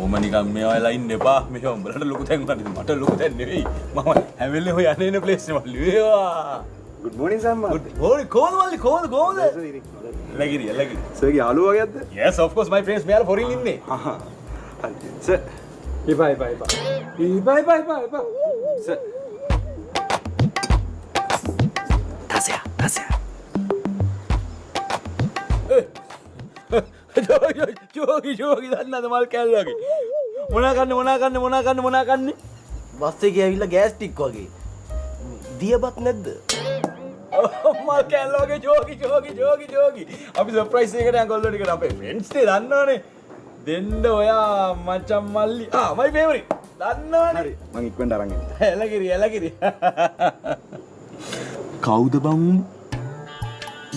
ඔහොම නිකන් මේ වෙලාව ඉන්න එපා. මේ උඹලට ලොකු තැන් වුණාද? මට ලොකු තැන් නෙවෙයි. මම හැම වෙලේම ඔය යන්නේ ඉන්න ප්ලේස් එක මල්ලි. වේවා. Good morning Samma. Good morning. කොහොමද මල්ලි? කොහොමද? ලගිරි. Sir ගේ යාළුවා වගේද? Yes, of course my friends මෙයාලා foreign ඉන්නේ. Sir. Bye. Sir. Tasya. ජෝගි දන්නද මල් කැල්ලගේ මොනා කන්නේ බස් එකේ ඇවිල්ලා ගෑස් ටික් වගේ දියබත් නැද්ද මල් කැල්ලගේ ජෝගි අපි සර්ප්‍රයිස් එකකට අඟල්ලෝ ටිකට අපේ ෆ්‍රෙන්ඩ්ස් නේ දන්නවනේ දෙන්න ඔයා මචං මල්ලි my favorite දන්නවනේ හරි මං ඉක්මනට අරන් එන්න එලගිරි කවුද බං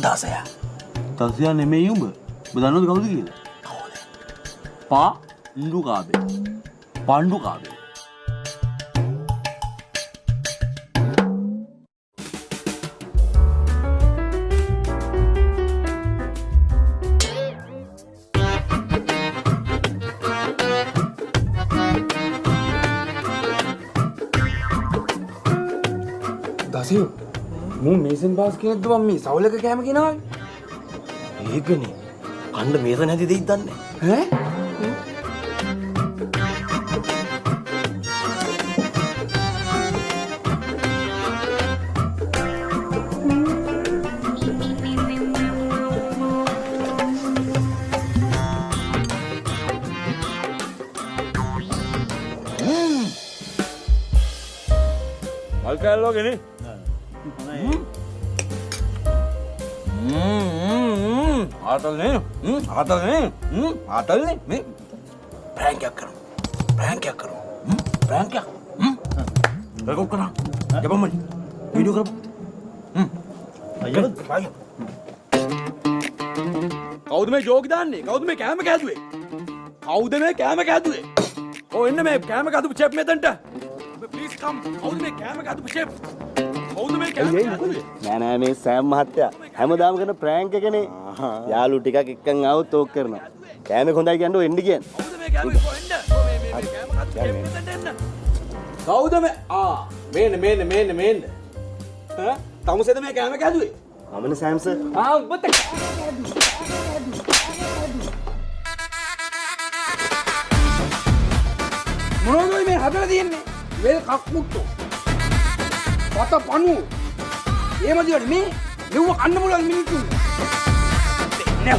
දසයා නෙමෙයි උඹ දන්නවද කවුද කියලා? කවුද? පණ්ඩු කාබේ. දසියෝ මම මේසන් බාස් කෙනෙක්ද මම මේ සවලක කෑම ගෙනාවේ? ඒකනේ කණ්ඩ මේසන් හැදි දෙයිද දන්නේ ඈ? මල් කැල්ලෝගේ නේ ආතල්නේ මේ ප්‍රෑන්කයක් කරමු රෙකෝඩ් කරා යපම්මනි වීඩියෝ කරමු අයියෝ කවුද මේ ජෝගි දාන්නේ? කවුද මේ කෑම කෑදුවේ? ඔය එන්න මේ කෑම කෑදපු චෙෆ් මෙතනට. ප්ලීස් කම්. කවුද මේ කෑම කෑදපු චෙෆ්? නෑ මේ සෑම් මහත්තයා හැමදාම කරන ප්‍රෑන්ක් එකනේ. යාළු ටිකක් එක්කන් ආවොත් ඕක කරනවා. කෑමේ හොඳයි කියන්නේ එන්න කියන්නේ. කවුද මේ කෑම කෑදපු චෙෆ් මෙතනට එන්න. කවුද මේ මේන්න. තමුසේද මේ කෑම කෑදුවේ? අමන සෑම් සර්. උඹට මොනවද මේ හදලා තියෙන්නේ? වෙල් කක්මුට්ටු. පත පණු. එහෙම දිවට මේ මෙව කන්න පුළුවන් මිනිත්තු. නෑ